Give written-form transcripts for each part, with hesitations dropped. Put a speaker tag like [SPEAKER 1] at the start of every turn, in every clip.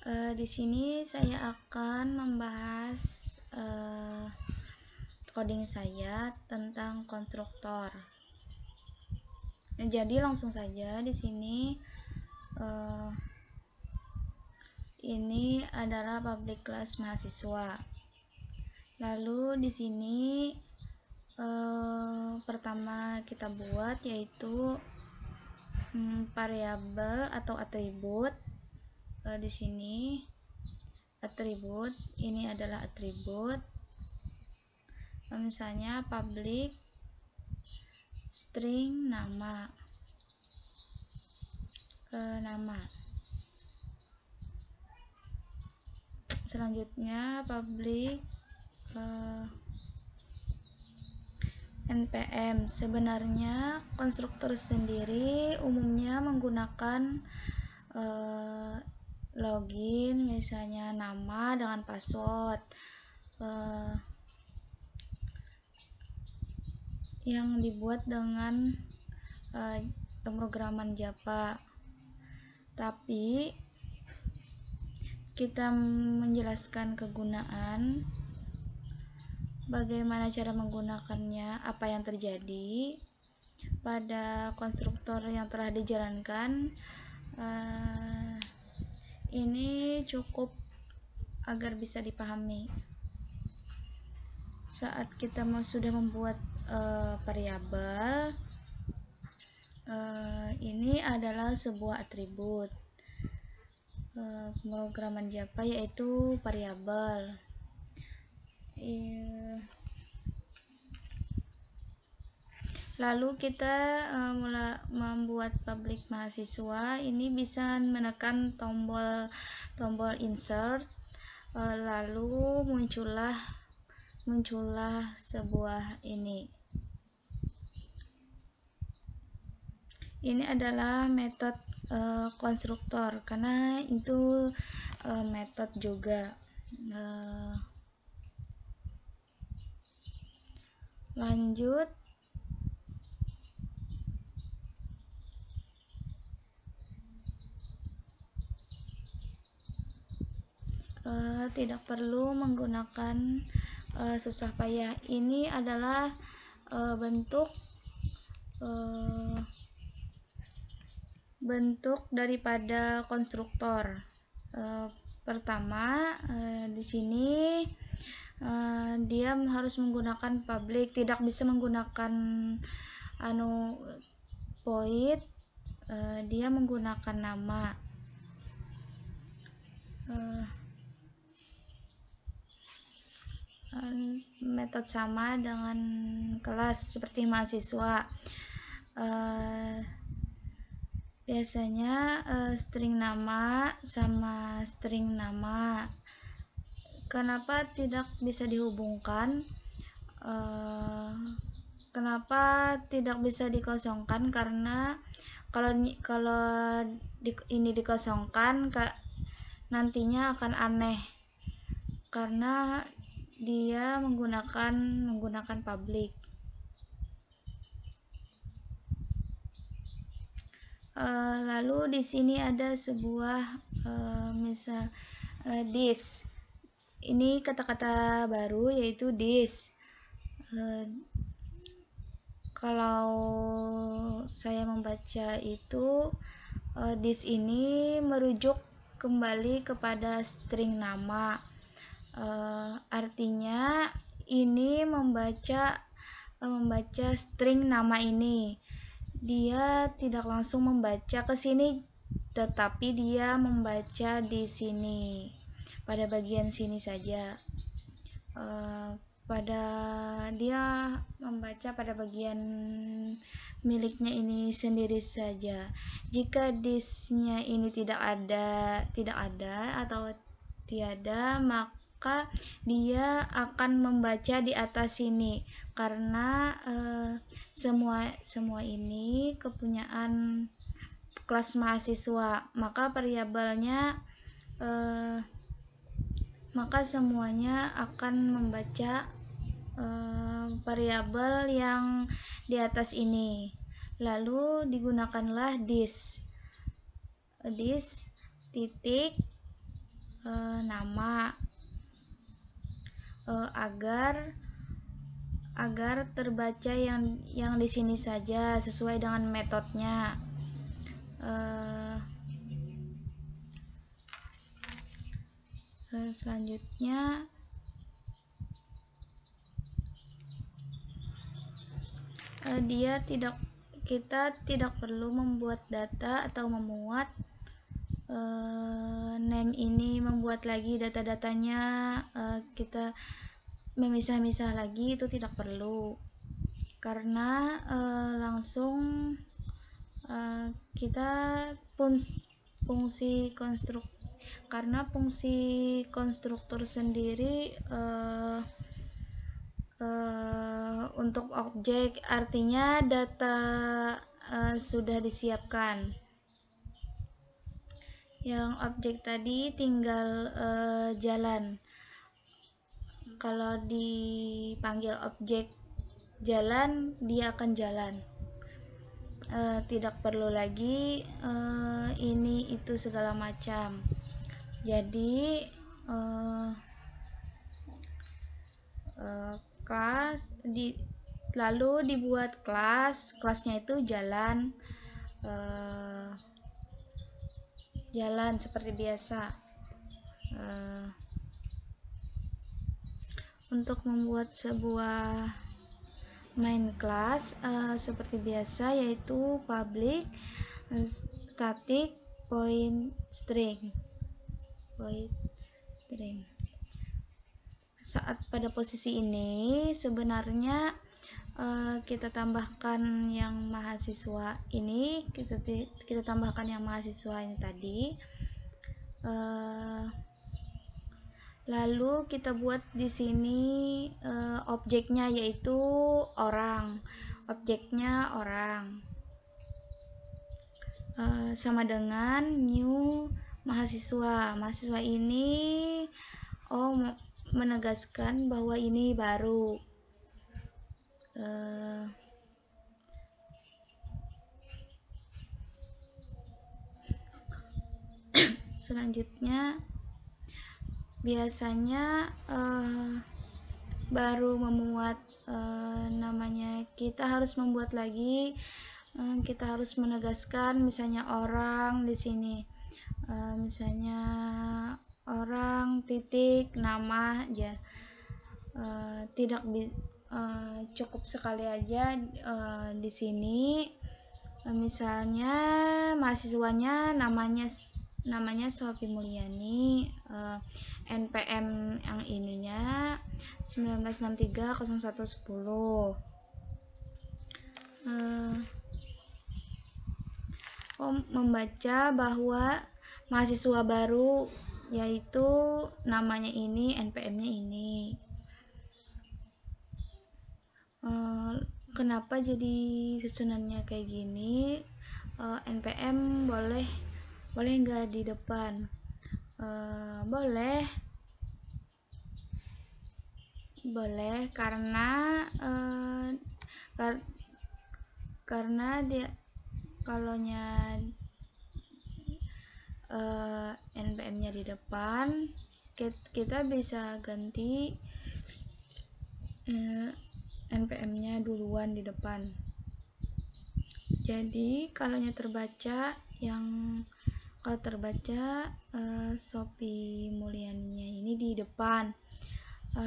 [SPEAKER 1] Di sini saya akan membahas coding saya tentang konstruktor. Jadi langsung saja di sini. Ini adalah public class mahasiswa. Lalu di sini pertama kita buat yaitu variabel atau atribut. Di sini atribut, ini adalah atribut. Misalnya public string nama. Selanjutnya public npm. Sebenarnya konstruktor sendiri umumnya menggunakan login, misalnya nama dengan password yang dibuat dengan pemrograman Java. Tapi kita menjelaskan kegunaan, bagaimana cara menggunakannya, apa yang terjadi pada konstruktor yang telah dijalankan. Ini cukup agar bisa dipahami. Saat kita sudah membuat variabel, ini adalah sebuah atribut pemrograman Java, yaitu variabel. Lalu kita mulai membuat public mahasiswa. Ini bisa menekan tombol insert, lalu muncullah sebuah ini. Ini adalah metode konstruktor, karena itu metode juga. Lanjut. Tidak perlu menggunakan susah payah. Ini adalah bentuk daripada konstruktor. Pertama, di sini dia harus menggunakan public, tidak bisa menggunakan void. Dia menggunakan nama. Metode sama dengan kelas seperti mahasiswa. Biasanya string nama sama string nama. Kenapa tidak bisa dihubungkan? Kenapa tidak bisa dikosongkan? Karena kalau ini dikosongkan, nantinya akan aneh, karena dia menggunakan public. Lalu di sini ada sebuah misal this. Ini kata-kata baru, yaitu this. Kalau saya membaca itu, this ini merujuk kembali kepada string nama. Artinya ini membaca string nama ini. Dia tidak langsung membaca ke sini, tetapi dia membaca di sini, pada bagian sini saja. Dia membaca pada bagian miliknya ini sendiri saja. Jika disknya ini tidak ada atau tiada, maka dia akan membaca di atas sini, karena semua ini kepunyaan kelas mahasiswa. Maka variabelnya maka semuanya akan membaca variabel yang di atas ini. Lalu digunakanlah this titik nama agar terbaca yang di sini saja sesuai dengan metodenya. Selanjutnya kita tidak perlu membuat data atau memuat name ini, membuat lagi data-datanya, kita memisah-misah lagi, itu tidak perlu, karena langsung kita fungsi konstruktor sendiri untuk objek, artinya data sudah disiapkan. Yang objek tadi tinggal jalan. Kalau dipanggil objek jalan, dia akan jalan. Tidak perlu lagi ini itu segala macam. Jadi kelas lalu dibuat kelasnya itu jalan seperti biasa. Untuk membuat sebuah main class seperti biasa, yaitu public static void string. Saat pada posisi ini sebenarnya kita tambahkan yang mahasiswa ini, kita tambahkan yang mahasiswa ini tadi, lalu kita buat di sini objeknya, yaitu orang. Objeknya orang sama dengan new mahasiswa. Mahasiswa ini menegaskan bahwa ini baru. Selanjutnya biasanya baru memuat namanya, kita harus membuat lagi, kita harus menegaskan misalnya orang di sini, misalnya orang titik nama aja, tidak cukup sekali aja di sini, misalnya mahasiswanya namanya Sophie Mulyani, NPM yang ininya 19630110. Membaca bahwa mahasiswa baru, yaitu namanya ini, NPM-nya ini. Kenapa jadi susunannya kayak gini? NPM boleh nggak di depan? Boleh, karena dia kalaunya NPM-nya di depan, kita bisa ganti NPM-nya duluan di depan. Jadi kalau terbaca Sophie Mulyani ini di depan.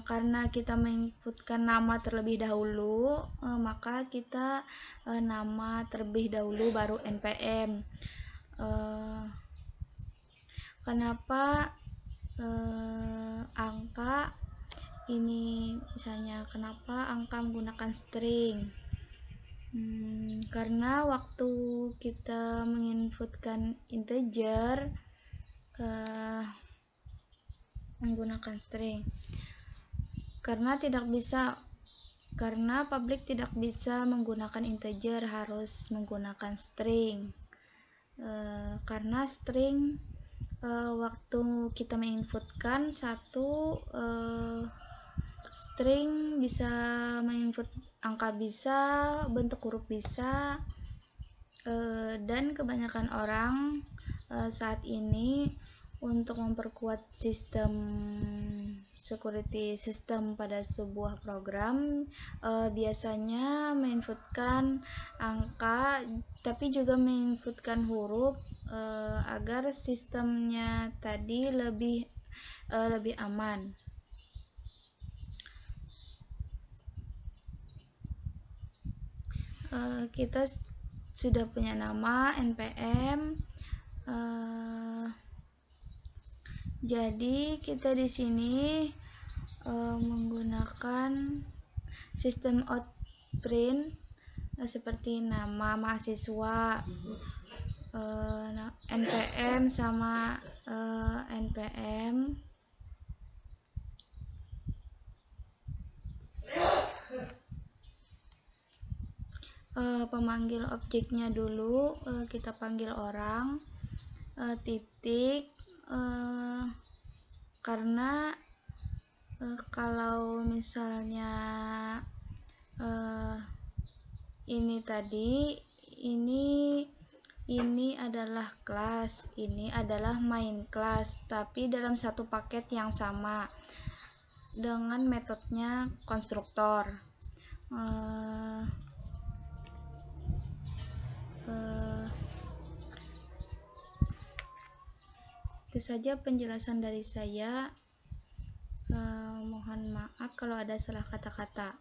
[SPEAKER 1] Karena kita menginputkan nama terlebih dahulu, maka kita nama terlebih dahulu baru NPM. Kenapa angka ini, misalnya kenapa angka menggunakan string? Karena waktu kita menginputkan integer menggunakan string, karena public tidak bisa menggunakan integer, harus menggunakan string. Karena string waktu kita menginputkan satu string bisa menginput angka, bisa bentuk huruf, bisa, dan kebanyakan orang saat ini untuk memperkuat sistem security system pada sebuah program, biasanya menginputkan angka tapi juga menginputkan huruf agar sistemnya tadi lebih aman. Kita sudah punya nama npm. Jadi kita di sini menggunakan sistem outprint seperti nama mahasiswa, npm sama npm. Pemanggil objeknya dulu, kita panggil orang, titik, karena kalau misalnya ini tadi, ini adalah kelas, ini adalah main class, tapi dalam satu paket yang sama dengan metodenya konstruktor. Itu saja penjelasan dari saya. Mohon maaf kalau ada salah kata-kata.